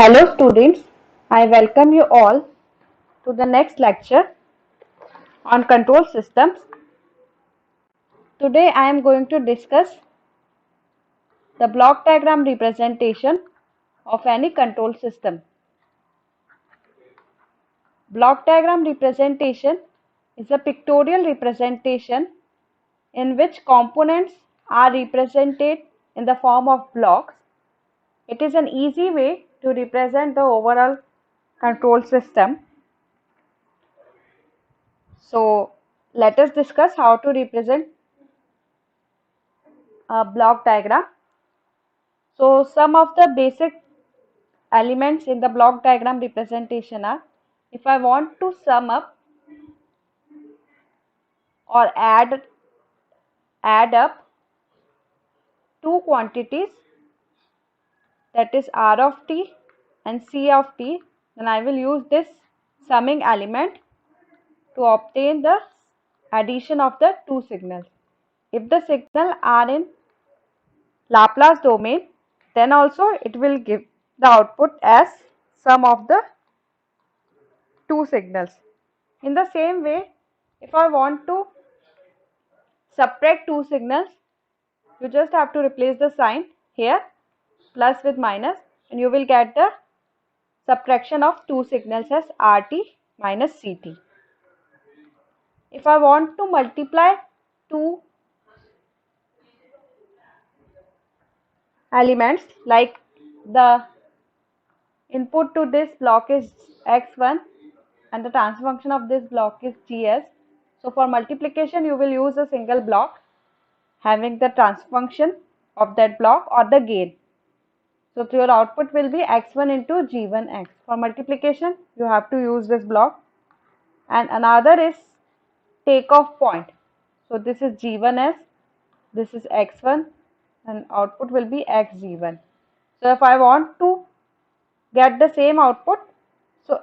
Hello students, I welcome you all to the next lecture on control systems. Today I am going to discuss the block diagram representation of any control system. Block diagram representation is a pictorial representation in which components are represented in the form of blocks. It is an easy way to represent the overall control system. So let us discuss how to represent a block diagram. So some of the basic elements in the block diagram representation are, if I want to sum up or add up two quantities, that is R of t and C of t, then I will use this summing element to obtain the addition of the two signals. If the signals are in Laplace domain, then also it will give the output as sum of the two signals. In the same way, if I want to subtract two signals, you just have to replace the sign here, plus with minus, and you will get the subtraction of two signals as RT minus CT. If I want to multiply two elements, like the input to this block is x1 and the transfer function of this block is gs. So for multiplication you will use a single block having the transfer function of that block or the gain. So your output will be x1 into g1x. For multiplication you have to use this block. And another is takeoff point. So this is g1s, this is x1, and output will be xg1. So if I want to get the same output, so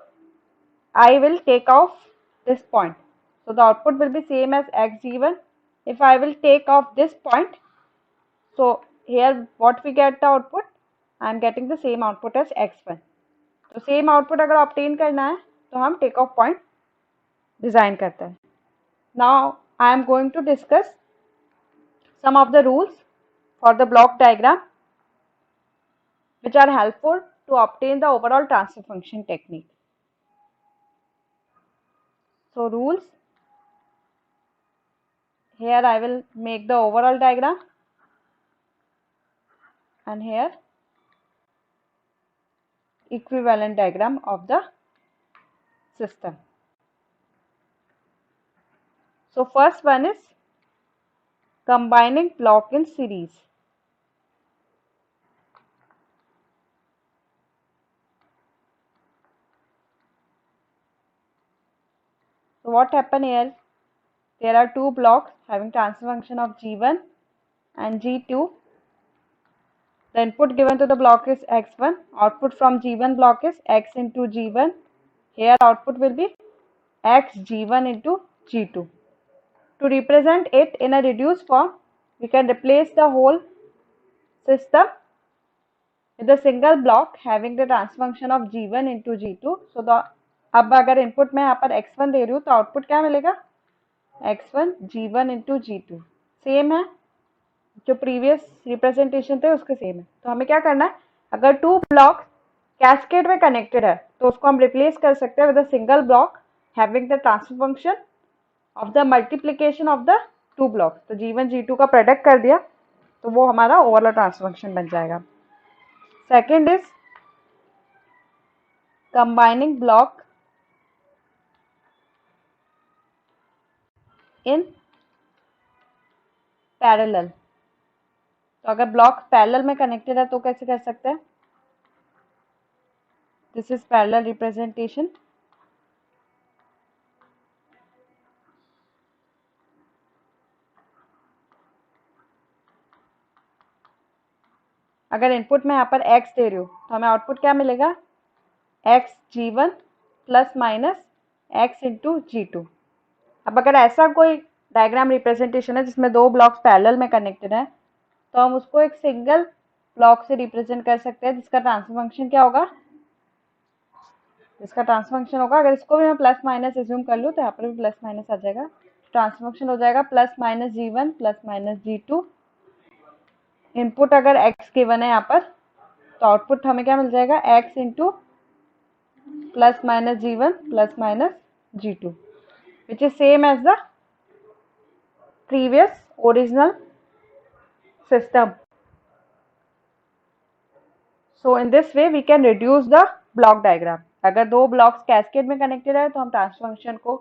I will take off this point. So the output will be same as xg1. If I will take off this point, so here what we get the output, I am getting the same output as x1. तो same output अगर obtain करना है तो हम take off point design करते हैं. Now I am going to discuss some of the rules for the block diagram which are helpful to obtain the overall transfer function technique. So rules, here I will make the overall diagram and here equivalent diagram of the system. So first one is combining block in series. So what happened here? There are two blocks having transfer function of g1 and g2. The input given to the block is x1. Output from g1 block is x into g1. Here output will be x g1 into g2. To represent it in a reduced form, we can replace the whole system with a single block having the transfer function of g1 into g2. So the अब अगर input में यहाँ पर x1 दे रही हूँ तो output क्या मिलेगा, x1 g1 into g2. Same है, जो प्रीवियस रिप्रेजेंटेशन थे उसके सेम है. तो हमें क्या करना है, अगर टू ब्लॉक कैस्केड में कनेक्टेड है तो उसको हम रिप्लेस कर सकते हैं with a single block having the transfer function of the multiplication of the two blocks. तो g1 g2 का प्रोडक्ट कर दिया तो वो हमारा ओवरऑल ट्रांसफर फंक्शन बन जाएगा. Second is combining block in parallel. तो अगर ब्लॉक पैरेलल में कनेक्टेड है तो कैसे कर सकते हैं, दिस इज पैरेलल रिप्रेजेंटेशन. अगर इनपुट में यहाँ पर x दे रही हूँ तो हमें आउटपुट क्या मिलेगा, x g1 plus minus x into g2. अब अगर ऐसा कोई डायग्राम रिप्रेजेंटेशन है जिसमें दो ब्लॉक्स पैरेलल में कनेक्टेड है तो हम उसको एक सिंगल ब्लॉक से रिप्रेजेंट कर सकते हैं जिसका ट्रांसफर फंक्शन क्या होगा, इसका ट्रांसफर फंक्शन होगा, अगर इसको भी मैं प्लस माइनस एज्यूम कर लूँ तो यहाँ पर भी प्लस माइनस आ जाएगा। ट्रांसफर फंक्शन हो जाएगा plus minus G1 plus minus G2। Input अगर x गिवन है यहाँ पर, तो आउटपुट हमें क्या मिल जाएगा, x into plus minus G1 plus minus G2, which is same as the previous original system. So in this way we can reduce the block diagram. अगर दो ब्लॉक्स कैस्केड में कनेक्टेड है तो हम ट्रांसफर फंक्शन को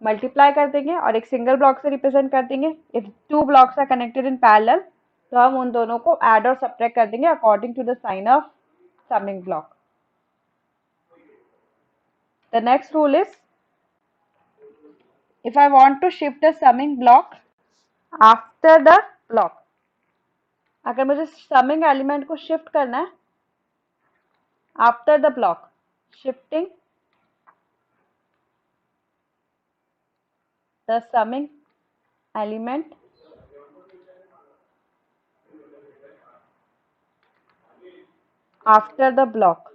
multiply कर देंगे और एक सिंगल ब्लॉक से रिप्रेजेंट कर देंगे। If two blocks are connected in parallel तो हम उन दोनों को ऐड और सब्ट्रैक्ट कर देंगे according to the sign of summing block. The next rule is, if I want to shift the summing block after the block, अगर मुझे समिंग एलिमेंट को शिफ्ट करना है after the block, shifting the summing element after the block,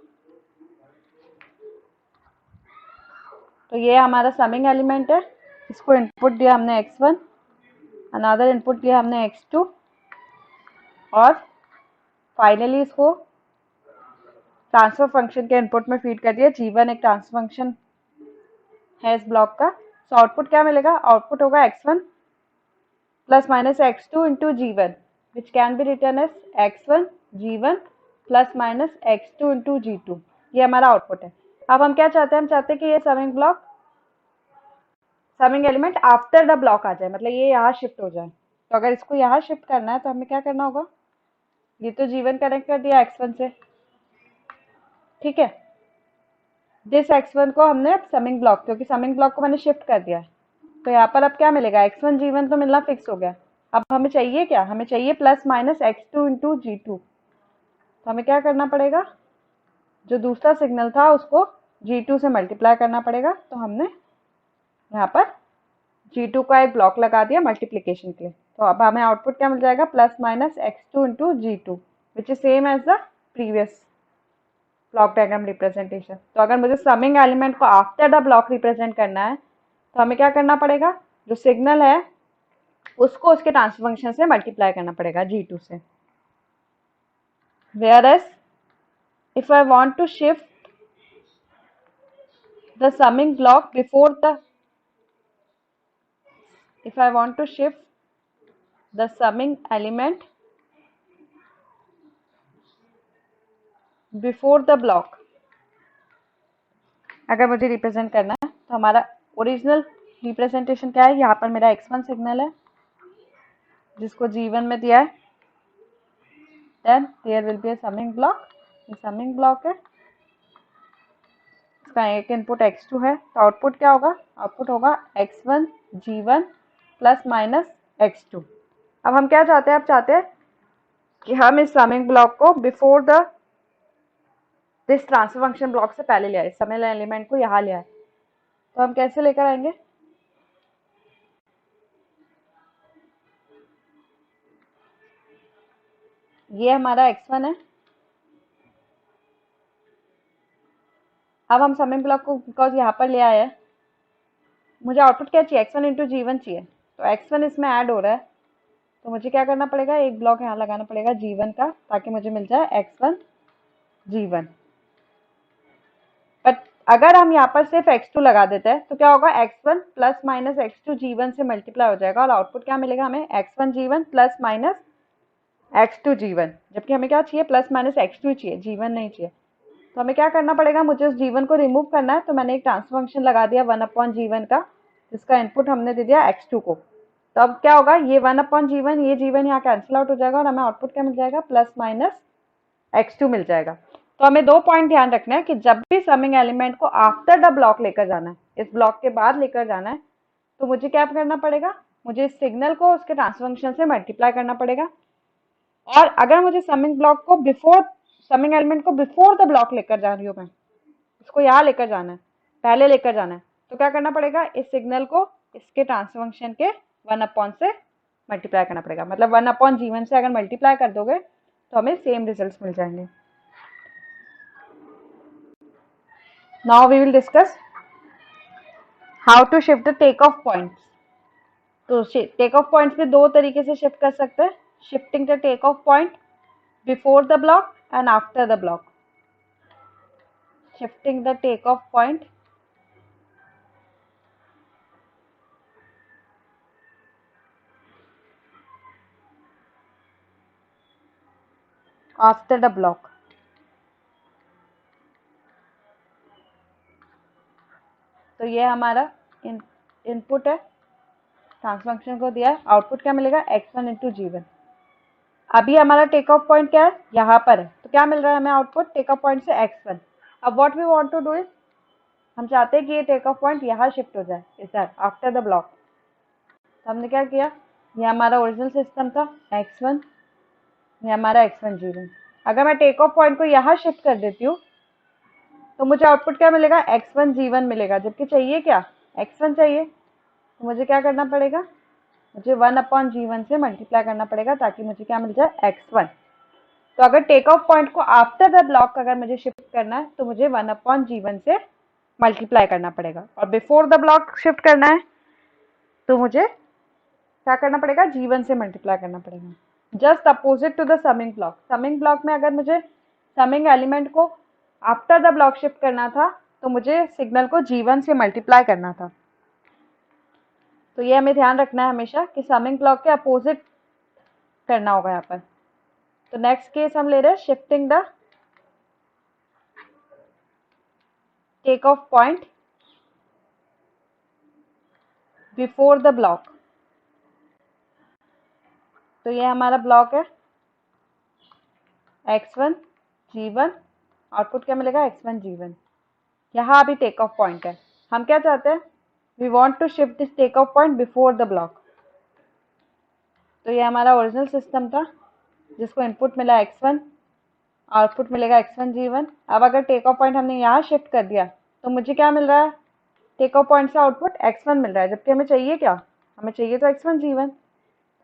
तो ये हमारा summing element है। इसको इनपुट दिया हमने x1, अनदर इनपुट दिया हमने x2 और फाइनली इसको ट्रांसफर फंक्शन के इनपुट में फीड कर दिया। G1 एक ट्रांसफर फंक्शन है इस ब्लॉक का, तो आउटपुट क्या मिलेगा, आउटपुट होगा x1 plus minus x2 into G1 which can be written as x1 G1 plus minus x2 into G2। ये हमारा आउटपुट है। अब हम क्या चाहते हैं, हम चाहते हैं कि ये summing block, something element after the block आ जाए, मतलब ये यहाँ शिफ्ट हो जाए। तो अगर इसको यहाँ शिफ्ट करना है तो हमें क्या करना होगा, ये तो G1 कनेक्ट कर दिया x1 से, ठीक है। दिस x1 को हमने अब समिंग ब्लॉक, क्योंकि समिंग ब्लॉक को मैंने शिफ्ट कर दिया है, तो यहाँ पर अब क्या मिलेगा, x1 G1 तो मिलना फिक्स हो गया। अब हमें चाहिए क्या, हमें चाहिए plus minus x2 into G2। तो हमें क्या करना पड़ेगा, जो दूसरा सिग्नल था उसको G2 से मल्टीप्लाई करना पड़ेगा। तो हमने यहाँ पर G2 का एक ब्लॉक लगा दिया मल्टीप्लिकेशन के लिए। तो अब हमें आउटपुट क्या मिल जाएगा, plus minus x2 into G2 which is same as the previous block diagram representation. तो अगर मुझे समिंग एलिमेंट को आफ्टर द ब्लॉक रिप्रेजेंट करना है तो हमें क्या करना पड़ेगा, जो सिग्नल है उसको उसके ट्रांसफर फंक्शन से मल्टीप्लाई करना पड़ेगा G2 से। Whereas if I want to shift the summing block before the, if I want to shift the summing element before the block, अगर मुझे रिप्रेजेंट करना है तो हमारा ओरिजिनल रिप्रेजेंटेशन क्या है, यहाँ पर मेरा x1 सिग्नल है जिसको G1 में दिया है, then there will be a summing block, ये समिंग ब्लॉक है, इसका एक इनपुट x2 है। तो आउटपुट क्या होगा, आउटपुट होगा x1 G1 plus minus x2। अब हम क्या चाहते हैं, अब चाहते हैं कि हम इस समिंग ब्लॉक को before the this transfer function block से पहले ले आए, समिंग एलिमेंट को यहाँ ले आए। तो हम कैसे लेकर आएंगे, ये हमारा x1 है। अब हम समिंग ब्लॉक को बिकॉज यहाँ पर ले आए हैं, मुझे आउटपुट क्या चाहिए, x1 इंटू G1 चाहिए। तो x1 इसमें ऐड हो रहा है, तो मुझे क्या करना पड़ेगा, एक ब्लॉक यहाँ लगाना पड़ेगा G1 का, ताकि मुझे मिल जाए x1 G1। बट अगर हम यहाँ पर सिर्फ x2 लगा देते हैं तो क्या होगा, x1 plus minus x2 G1 से मल्टीप्लाई हो जाएगा और आउटपुट क्या मिलेगा हमें, x1 G1 plus minus x2 G1, जबकि हमें क्या चाहिए, प्लस माइनस x2 चाहिए, G1 नहीं चाहिए। तो हमें क्या करना पड़ेगा, मुझे उस G1 को रिमूव करना है, तो मैंने एक ट्रांसफर फंक्शन लगा दिया 1/G1 का, जिसका इनपुट हमने दे दिया x2 को। तो अब क्या होगा, ये 1/G1, ये G1 यहाँ कैंसिल आउट हो जाएगा और हमें आउटपुट क्या मिल जाएगा, प्लस माइनस x2 मिल जाएगा। तो हमें दो पॉइंट ध्यान रखना है कि जब भी समिंग एलिमेंट को आफ्टर द ब्लॉक लेकर जाना है, इस ब्लॉक के बाद लेकर जाना है, तो मुझे क्या करना पड़ेगा, मुझे इस सिग्नल को उसके ट्रांसफर फंक्शन से मल्टीप्लाई करना पड़ेगा। और अगर मुझे समिंग ब्लॉक को बिफोर, समिंग एलिमेंट को बिफोर द ब्लॉक लेकर जा रही हूँ मैं, इसको यहाँ लेकर जाना है, पहले लेकर जाना है, तो क्या करना पड़ेगा, इस सिग्नल को इसके ट्रांसफर फंक्शन के 1 से मल्टीप्लाई करना पड़ेगा। मतलब 1/G1 से अगर मल्टीप्लाई कर दोगे तो हमें सेम रिजल्ट्स मिल जाएंगे। Now we will discuss how to shift the take off points. तो टेक ऑफ पॉइंट्स भी दो तरीके से शिफ्ट कर सकते हैं, shifting the take off point before the block and after the block. Shifting the take off point after the block. तो ये हमारा इनपुट है, ट्रांसफर फंक्शन को दिया है, आउटपुट क्या मिलेगा x1 इंटू जी1। अभी हमारा टेक ऑफ पॉइंट क्या है, यहाँ पर है, तो क्या मिल रहा है हमें आउटपुट टेक ऑफ पॉइंट से x1। अब what we want to do is, हम चाहते हैं कि ये टेक ऑफ पॉइंट यहाँ शिफ्ट हो जाए इधर आफ्टर द ब्लॉक। तो हमने क्या किया, ये हमारा ओरिजिनल सिस्टम था x1, ये हमारा x1 जी1। अगर मैं टेक ऑफ पॉइंट को यहाँ शिफ्ट कर देती हूँ तो मुझे आउटपुट क्या मिलेगा, x1 जी1 मिलेगा, जबकि चाहिए क्या, x1 चाहिए। तो मुझे क्या करना पड़ेगा, मुझे 1/g1 से मल्टीप्लाई करना पड़ेगा ताकि मुझे क्या मिल जाए, x1। तो अगर टेक ऑफ पॉइंट को आफ्टर द ब्लॉक अगर मुझे शिफ्ट करना है तो मुझे 1/g1 से मल्टीप्लाई करना पड़ेगा, और बिफोर द ब्लॉक शिफ्ट करना है तो मुझे क्या करना पड़ेगा, g1 से मल्टीप्लाई करना पड़ेगा। Just opposite to the summing block. Summing block में अगर मुझे समिंग एलिमेंट को आफ्टर द ब्लॉक शिफ्ट करना था तो मुझे सिग्नल को g1 से मल्टीप्लाई करना था। तो ये हमें ध्यान रखना है हमेशा कि समिंग ब्लॉक के अपोजिट करना होगा यहाँ पर। तो नेक्स्ट केस हम ले रहे हैं shifting the take off point before the block. तो ये हमारा ब्लॉक है x1 g1, आउटपुट क्या मिलेगा x1 g1। यहाँ अभी टेक ऑफ पॉइंट है, हम क्या चाहते हैं, we want to shift this take off point before the block. तो ये हमारा ओरिजिनल सिस्टम था जिसको इनपुट मिला x1, आउटपुट मिलेगा x1 g1। अब अगर टेक ऑफ पॉइंट हमने यहाँ शिफ्ट कर दिया तो मुझे क्या मिल रहा है, टेक ऑफ पॉइंट से आउटपुट x1 मिल रहा है, जबकि हमें चाहिए क्या, हमें चाहिए तो x1 g1।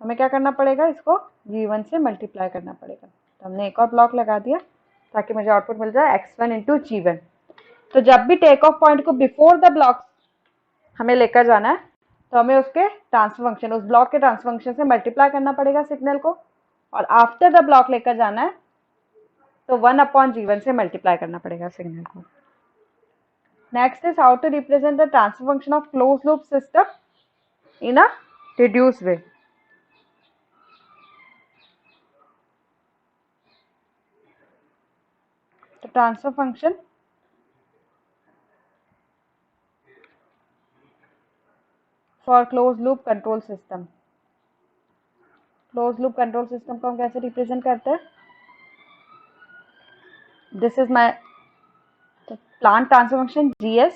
हमें क्या करना पड़ेगा, इसको g1 से मल्टीप्लाई करना पड़ेगा। तो हमने एक और ब्लॉक लगा दिया ताकि मुझे आउटपुट मिल जाए x1 इंटू जी1। तो जब भी टेक ऑफ पॉइंट को बिफोर द ब्लॉक हमें लेकर जाना है तो हमें उसके ट्रांसफर फंक्शन, उस ब्लॉक के ट्रांसफर फंक्शन से मल्टीप्लाई करना पड़ेगा सिग्नल को, और आफ्टर द ब्लॉक लेकर जाना है तो 1/g1 से मल्टीप्लाई करना पड़ेगा सिग्नल को। Next is how to represent the transfer function of close loop system in a reduce way. तो transfer function for close loop control system. Close loop control system को हम कैसे रिप्रेजेंट करते हैं, this is my plant transfer function GS।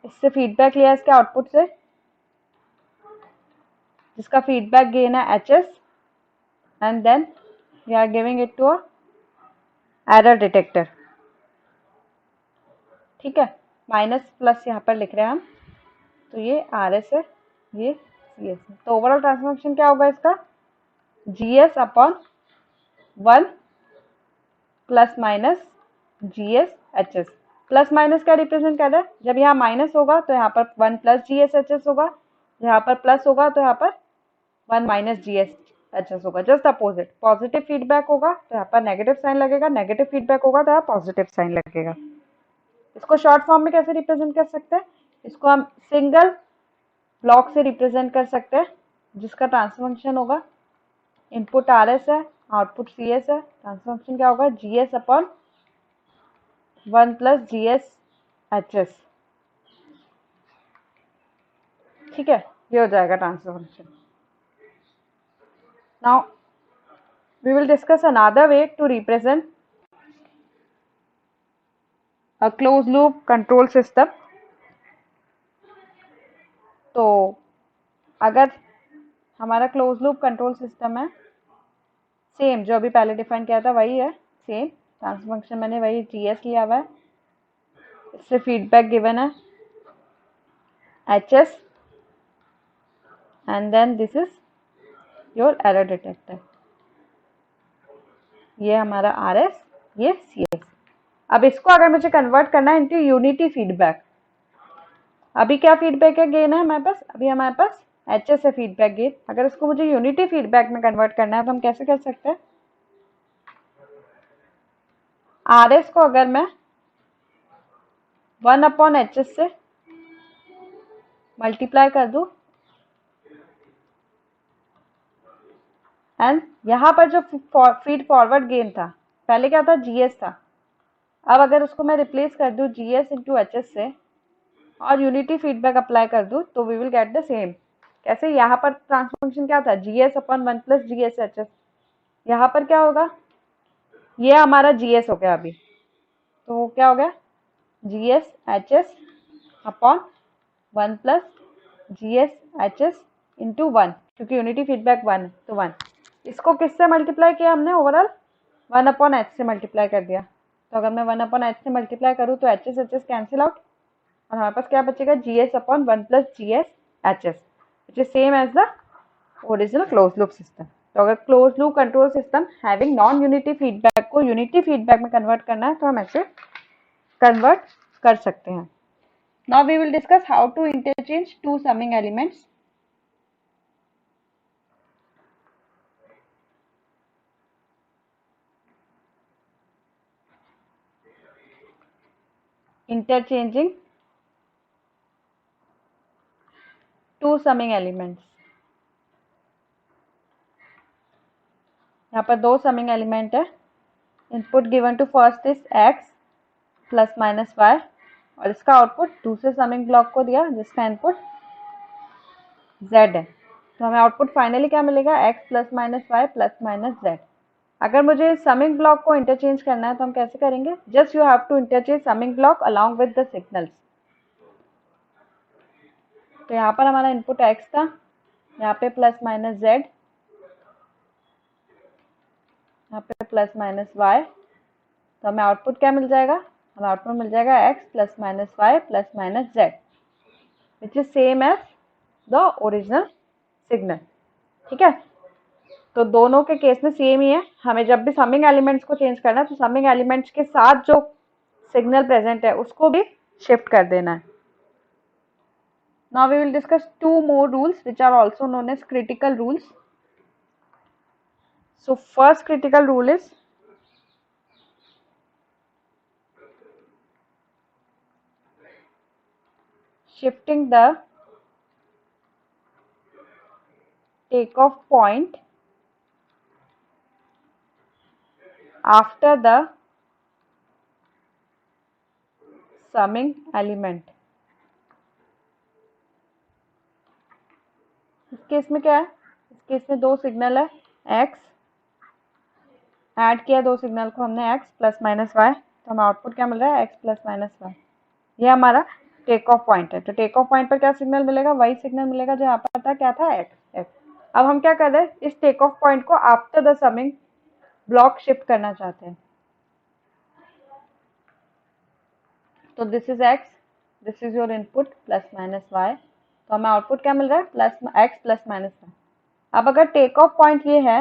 इससे feedback लिया इसके output से, जिसका फीडबैक गेन है HS, and then we are giving it to a error detector. ठीक है, माइनस प्लस यहाँ पर लिख रहे हैं हम, तो ये RS है, ये CS है। तो ओवरऑल ट्रांसफर फंक्शन क्या होगा इसका, GS/1 plus minus GS/HS। Plus minus क्या रिप्रेजेंट कर रहा है, जब यहाँ माइनस होगा तो यहाँ पर 1 प्लस GS/HS होगा, यहाँ पर प्लस होगा तो यहाँ पर 1 माइनस GS/HS होगा। जस्ट अपोजिट, पॉजिटिव फीडबैक होगा तो यहाँ पर नेगेटिव साइन लगेगा, नेगेटिव फीडबैक होगा तो यहाँ पॉजिटिव साइन लगेगा। इसको शॉर्ट फॉर्म में कैसे रिप्रेजेंट कर सकते हैं, इसको हम सिंगल ब्लॉक से रिप्रेजेंट कर सकते हैं, जिसका ट्रांसफर फंक्शन होगा, इनपुट RS है, आउटपुट CS है, ट्रांसफर फंक्शन क्या होगा, GS/1 प्लस GS/HS। ठीक है, ये हो जाएगा transfer function. Now we will discuss another way to represent a close loop control system. तो अगर हमारा क्लोज लूप कंट्रोल सिस्टम है, सेम जो अभी पहले डिफाइन किया था वही है, सेम ट्रांसफर फंक्शन मैंने वही GS लिया हुआ है, इससे फीडबैक गिवन है HS, and then this is your error detector. ये हमारा RS, ये CS। अब इसको अगर मुझे कन्वर्ट करना है इनटू यूनिटी फीडबैक, अभी क्या फीडबैक है गेन है हमारे पास, अभी हमारे पास HS है फीडबैक गेन। अगर इसको मुझे यूनिटी फीडबैक में कन्वर्ट करना है तो हम कैसे कर सकते हैं, RS को अगर मैं 1/HS से मल्टीप्लाई कर दूं एंड यहाँ पर जो फीड फॉरवर्ड गेन था, पहले क्या था GS था, अब अगर उसको मैं रिप्लेस कर दूं GS इंटू HS से और यूनिटी फीडबैक अप्लाई कर दूं तो we will get the same. कैसे, यहाँ पर ट्रांसफर फंक्शन क्या था GS/1 प्लस GS/HS, यहाँ पर क्या होगा, ये हमारा GS हो गया अभी, तो क्या हो गया GS/HS/1 प्लस GS/HS इंटू 1, क्योंकि यूनिटी फीडबैक 1 है तो 1। इसको किससे मल्टीप्लाई किया हमने, ओवरऑल 1/H से मल्टीप्लाई कर दिया। तो अगर मैं 1/H से मल्टीप्लाई करूँ तो HS कैंसिल आउट और हमारे पास क्या बचेगा GS/1 plus GS/HS, which is same as the original close loop system. तो अगर close loop control system having non unity feedback को यूनिटी फीडबैक में कन्वर्ट करना है तो हम ऐसे कन्वर्ट कर सकते हैं। Now we will discuss how to interchange two summing elements. Interchanging two summing elements, यहाँ पर दो समिंग एलिमेंट है, input given to first is x plus minus y और इसका आउटपुट दूसरे समिंग ब्लॉक को दिया जिसका इनपुट z है। तो हमें आउटपुट फाइनली क्या मिलेगा x plus minus y plus minus z। अगर मुझे समिंग ब्लॉक को इंटरचेंज करना है तो हम कैसे करेंगे, just you have to interchange summing block along with the signals. तो यहाँ पर हमारा इनपुट x था, यहाँ पे प्लस माइनस z, यहाँ पे प्लस माइनस y, तो हमें आउटपुट क्या मिल जाएगा, हमें आउटपुट मिल जाएगा x plus minus y plus minus z which is same as the original signal. ठीक है, तो दोनों के केस में सेम ही है। हमें जब भी समिंग एलिमेंट्स को चेंज करना है तो समिंग एलिमेंट्स के साथ जो सिग्नल प्रेजेंट है उसको भी शिफ्ट कर देना है। Now we will discuss two more rules which are also known as critical rules. So first critical rule is shifting the takeoff point after the summing element। इस केस में क्या है, इस केस में दो सिग्नल है x, ऐड किया दो सिग्नल को हमने x प्लस माइनस y, तो हमें आउटपुट क्या मिल रहा है x प्लस माइनस y। ये हमारा टेक ऑफ पॉइंट है। तो टेक ऑफ पॉइंट पर क्या सिग्नल मिलेगा, वही सिग्नल मिलेगा जो यहाँ पर था, क्या था x। अब हम क्या कर रहे हैं, इस टेक ऑफ पॉइंट को after the summing block shift करना चाहते हैं। तो this is x, this is your input plus minus y, तो हमें आउटपुट क्या मिल रहा है plus x plus minus y। अब अगर टेक ऑफ पॉइंट ये है,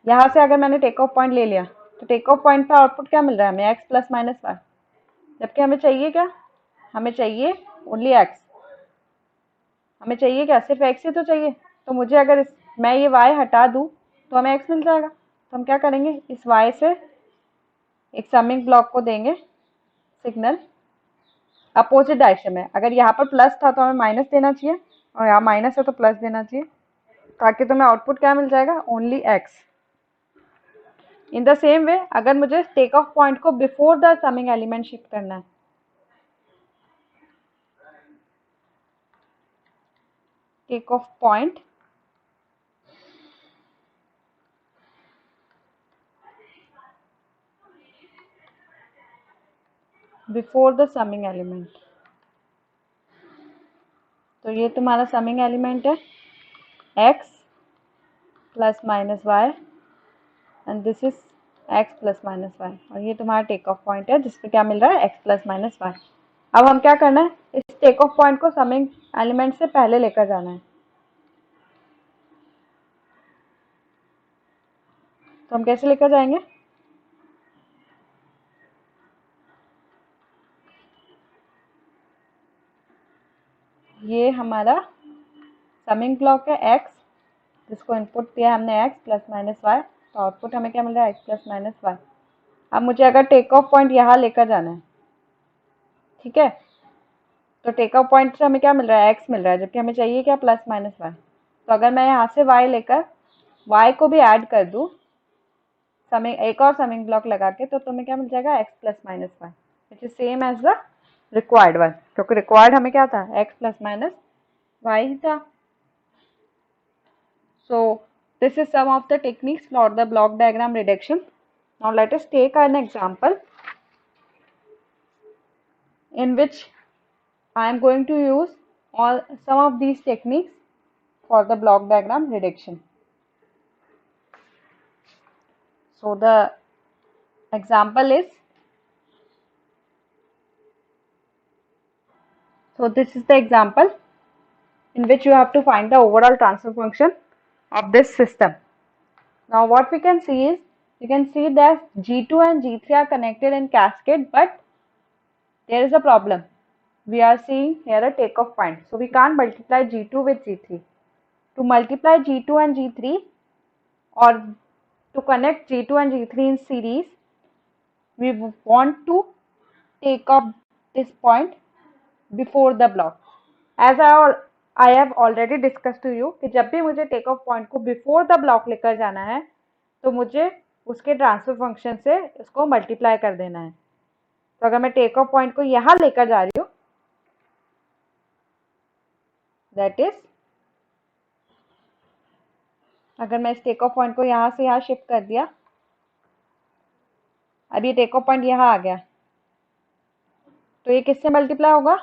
यहां से अगर मैंने टेक ऑफ पॉइंट ले लिया तो टेक ऑफ पॉइंट पे आउटपुट क्या मिल रहा है हमें x प्लस माइनस y, जबकि हमें चाहिए क्या, हमें चाहिए ओनली x, हमें चाहिए क्या, सिर्फ x ही तो चाहिए। तो मुझे अगर मैं ये y हटा दूं तो हमें x मिल जाएगा। तो हम क्या करेंगे, इस y से एक समिंग ब्लॉक को देंगे सिग्नल अपोजिट डायरेक्शन में। अगर यहाँ पर प्लस था तो हमें माइनस देना चाहिए और यहाँ माइनस है तो प्लस देना चाहिए, ताकि तुम्हें आउटपुट क्या मिल जाएगा only x। In the same way अगर मुझे टेक ऑफ पॉइंट को before the summing element shift करना है, take off point before the summing element, तो ये तुम्हारा समिंग एलिमेंट है x plus minus y and this is x plus minus y, और ये तुम्हारा टेक ऑफ पॉइंट है जिसपे क्या मिल रहा है x प्लस माइनस y। अब हम क्या करना है, इस टेक ऑफ पॉइंट को समिंग एलिमेंट से पहले लेकर जाना है। तो हम कैसे लेकर जाएंगे? ये हमारा समिंग ब्लॉक है x, जिसको इनपुट दिया हमने x प्लस माइनस वाई, तो आउटपुट हमें क्या मिल रहा है x प्लस माइनस वाई। अब मुझे अगर टेक ऑफ पॉइंट यहाँ लेकर जाना है, ठीक है, तो टेक ऑफ पॉइंट से हमें क्या मिल रहा है, x मिल रहा है, जबकि हमें चाहिए क्या, प्लस माइनस वाई। तो अगर मैं यहाँ से y लेकर y को भी ऐड कर दूँ समिंग, एक और समिंग ब्लॉक लगा के, तो तुम्हें क्या मिल जाएगा, x plus minus y, which is same as the required one, क्योंकि रिक्वायर्ड हमें क्या था, x प्लस माइनस वाई ही था। So this is some of the techniques for the block diagram reduction. Now let us take an example in which I am going to use some of these techniques for the block diagram reduction. So the example is, so this is the example in which you have to find the overall transfer function of this system. Now what we can see is, you can see that G2 and G3 are connected in cascade, but there is a problem. We are seeing here a takeoff point, so we can't multiply G2 with G3. To multiply G2 and G3, or to connect G2 and G3 in series, we want to take off this point before the block. As I have already discussed to you कि जब भी मुझे take off point को before the block लेकर जाना है, तो मुझे उसके ट्रांसफर फंक्शन से इसको मल्टीप्लाई कर देना है। तो अगर मैं टेक ऑफ पॉइंट को यहाँ लेकर जा रही हूँ, दैट इज, अगर मैं इस टेक ऑफ पॉइंट को यहाँ से यहाँ शिफ्ट कर दिया, अब ये टेक ऑफ पॉइंट यहाँ आ गया, तो ये किससे मल्टीप्लाई होगा,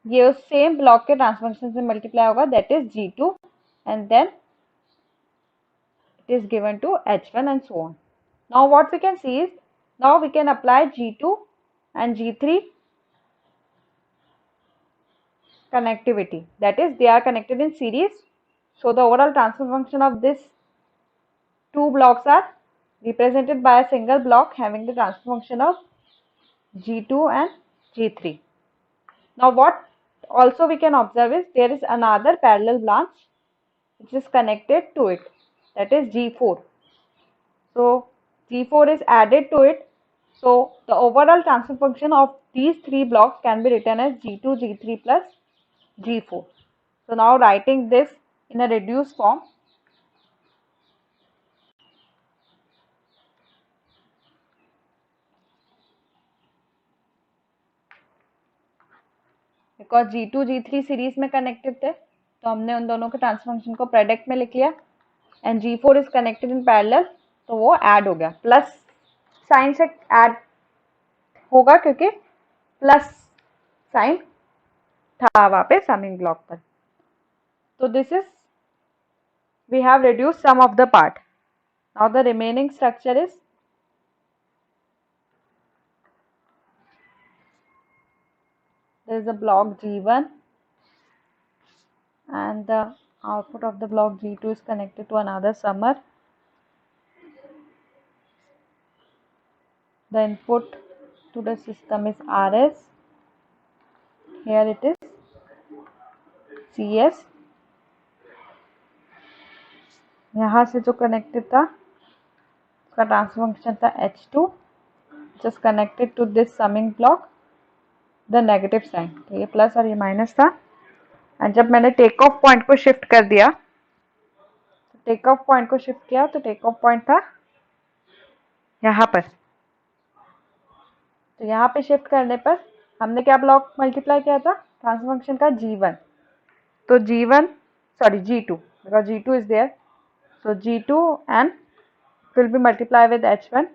ये उस सेम ब्लॉक के ट्रांसफर फंक्शन से मल्टीप्लाई होगा, that is G2, and then it is given to H1 and so on. Now what we can see is, now we can apply G2 and G3 connectivity, that is they are connected in series. So the overall transfer function of this two blocks are represented by a single block having the transfer function of G2 and G3. Now what also we can observe is, there is another parallel branch which is connected to it, that is G4. So G4 is added to it. So the overall transfer function of these three blocks can be written as G2, G3 plus G4. So now writing this in a reduced form, because G2 G3 series में connected थे, तो हमने उन दोनों के transfer function को product में लिख लिया, and G4 is connected in parallel, तो वो ऐड हो गया, प्लस साइन से ऐड होगा क्योंकि प्लस साइन था वहां पे समिंग ब्लॉक पर। तो this is, we have reduced some of the part. Now the remaining structure is, there is a block G1 and the output of the block G2 is connected to another summer. The input to the system is RS, here it is CS, यहाँ से जो connected था उसका transfer function था H2, just connected to this summing block the negative sign, तो ये plus और ये माइनस था, एंड जब मैंने टेक ऑफ पॉइंट को शिफ्ट कर दिया, तो टेक ऑफ पॉइंट को शिफ्ट किया, तो टेक ऑफ पॉइंट था यहाँ पर, तो यहाँ पे शिफ्ट करने पर हमने क्या ब्लॉक मल्टीप्लाई किया था, ट्रांसफर फंक्शन का G1, तो G1 sorry G2, because G2 is there, so G2 and will be multiplied with H1,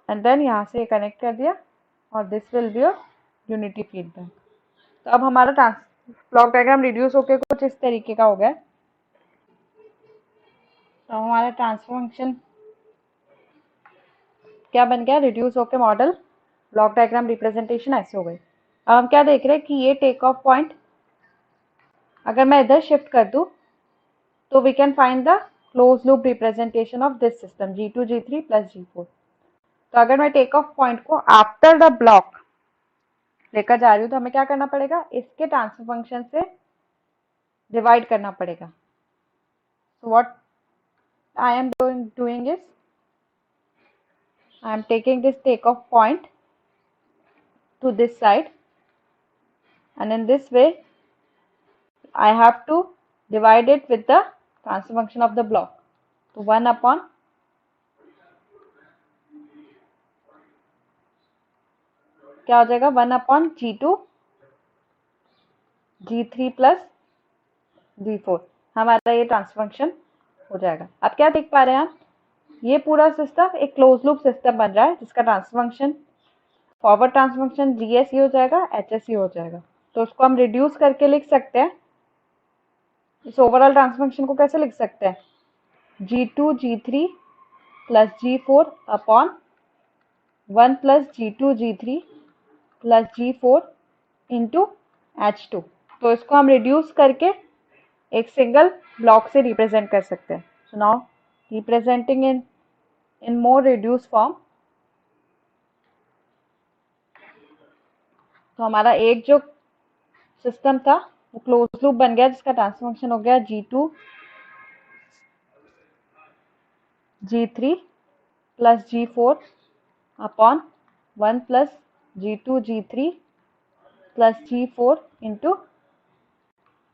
and then यहाँ से ये कनेक्ट कर दिया, और this will be your unity feedback. तो अब हमारा ब्लॉक डायग्राम रिड्यूस होकर कुछ इस तरीके का हो गया। तो हमारा ट्रांसफर फंक्शन क्या बन गया, रिड्यूस होकर मॉडल ब्लॉक डायग्राम रिप्रेजेंटेशन ऐसे हो गई। अब हम क्या देख रहे हैं कि ये टेक ऑफ पॉइंट अगर मैं इधर शिफ्ट कर दूं, तो we can find the close loop representation of this system G2 G3 plus G4। तो अगर मैं टेक ऑफ पॉइंट को आफ्टर द ब्लॉक लेकर जा रही हूँ तो हमें क्या करना पड़ेगा, इसके ट्रांसफर फंक्शन से डिवाइड करना पड़ेगा। So what I am doing is I am taking this takeoff point to this side, and in this way I have to divide it with the transfer function of the block. So 1 upon क्या हो जाएगा, 1 upon G2 G3 plus G4 हमारा ये transfer function हो जाएगा। अब क्या देख पा रहे हैं आप, ये पूरा सिस्टम एक क्लोज लूप सिस्टम बन रहा है जिसका transfer function forward transfer function GS ही हो जाएगा, HS ही हो जाएगा। तो उसको हम रिड्यूस करके लिख सकते हैं। इस ओवरऑल ट्रांसफर फंक्शन को कैसे लिख सकते हैं, G2 G3 plus G4 upon 1 plus G2 G3 plus G4 into H2। तो इसको हम रिड्यूस करके एक सिंगल ब्लॉक से रिप्रेजेंट कर सकते हैं। सो नाउ रिप्रेजेंटिंग इन मोर रिड्यूस फॉर्म, तो हमारा एक जो सिस्टम था वो क्लोज लूप बन गया जिसका ट्रांसफर फंक्शन हो गया G2 G3 plus G4 upon 1 plus G2 G3 plus G4 into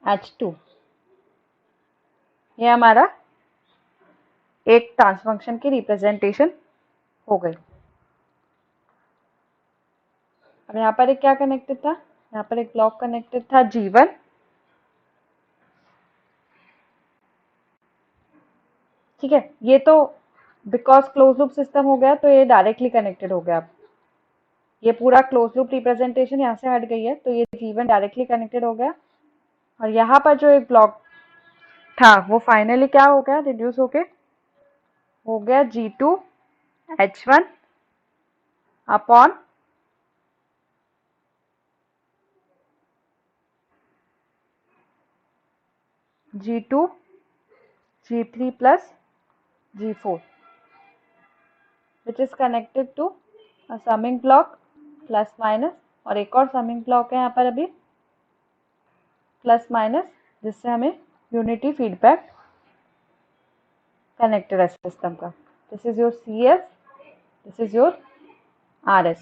H2। ये हमारा एक ट्रांसफर फंक्शन की रिप्रेजेंटेशन हो गई। अब यहाँ पर एक क्या कनेक्टेड था, यहाँ पर एक ब्लॉक कनेक्टेड था G1, ठीक है। ये तो बिकॉज क्लोज लूप सिस्टम हो गया तो ये डायरेक्टली कनेक्टेड हो गया। अब ये पूरा क्लोज लूप रिप्रेजेंटेशन यहाँ से हट गई है तो ये G1 डायरेक्टली कनेक्टेड हो गया, और यहाँ पर जो एक ब्लॉक था वो फाइनली क्या हो गया, रिड्यूस होके हो गया G2 H1 upon G2 G3 plus G4 which is connected to a summing block plus minus, और एक और समिंग ब्लॉक है यहाँ पर अभी प्लस माइनस, जिससे हमें यूनिटी फीडबैक कनेक्टेड है सिस्टम का। This is your CS, this is your RS।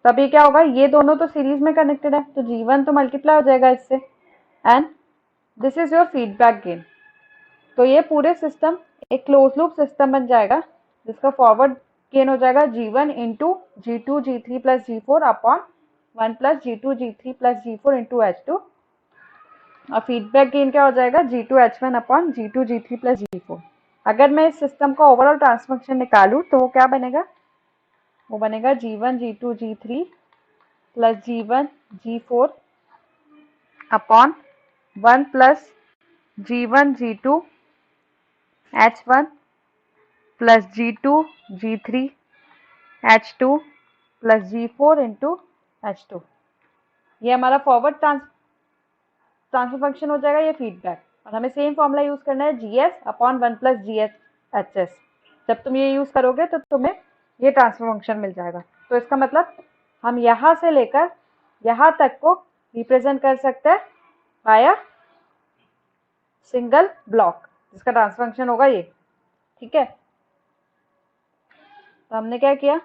तो अभी क्या होगा, ये दोनों तो सीरीज में कनेक्टेड है तो G1 तो मल्टीप्लाई हो जाएगा इससे, and this is your feedback gain. तो ये पूरे सिस्टम एक क्लोज लूप सिस्टम बन जाएगा जिसका फॉरवर्ड गेन हो जाएगा G1 into G2 G3 plus G4 upon 1 plus G2 G3 plus G4 into H2, और फीडबैक गेन क्या हो जाएगा G2 H1 upon G2 G3 plus G4। अगर मैं इस सिस्टम का ओवरऑल ट्रांसफर फंक्शन निकालूं तो वो क्या बनेगा, वो बनेगा G1 G2 G3 plus G1 G4 upon 1 plus G1 G2 H1 plus G2 G3 H2 plus G4 into H2। ये हमारा फॉरवर्ड ट्रांसफर फंक्शन हो जाएगा, ये फीडबैक। और हमें सेम फॉर्मूला यूज करना है GS अपॉन 1 प्लस GHS। जब तुम ये यूज करोगे तो तुम्हें ये ट्रांसफर फंक्शन मिल जाएगा। तो इसका मतलब हम यहाँ से लेकर यहाँ तक को रिप्रेजेंट कर सकते हैं बाय सिंगल ब्लॉक जिसका ट्रांसफर फंक्शन होगा ये, ठीक है। तो हमने क्या किया,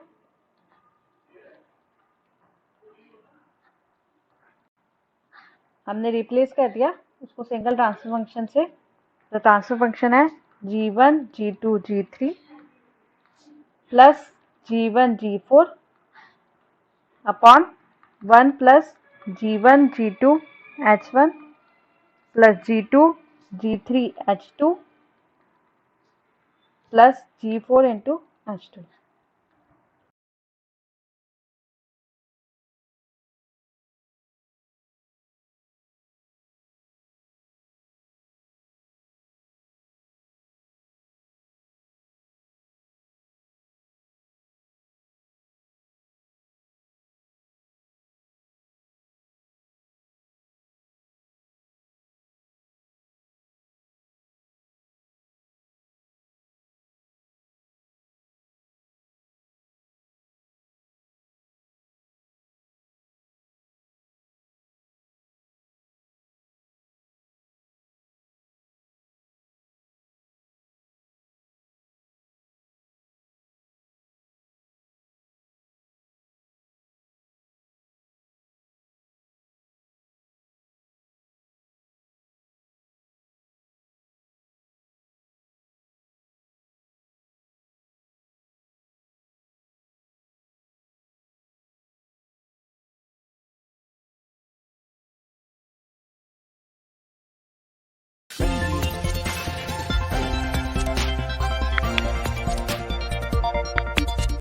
हमने रिप्लेस कर दिया उसको सिंगल ट्रांसफर फंक्शन से। तो ट्रांसफर फंक्शन है G1 G2 G3 plus G1 G4 upon 1 plus G1 G2 H1 plus G2 G3 H2 plus G4 into H2।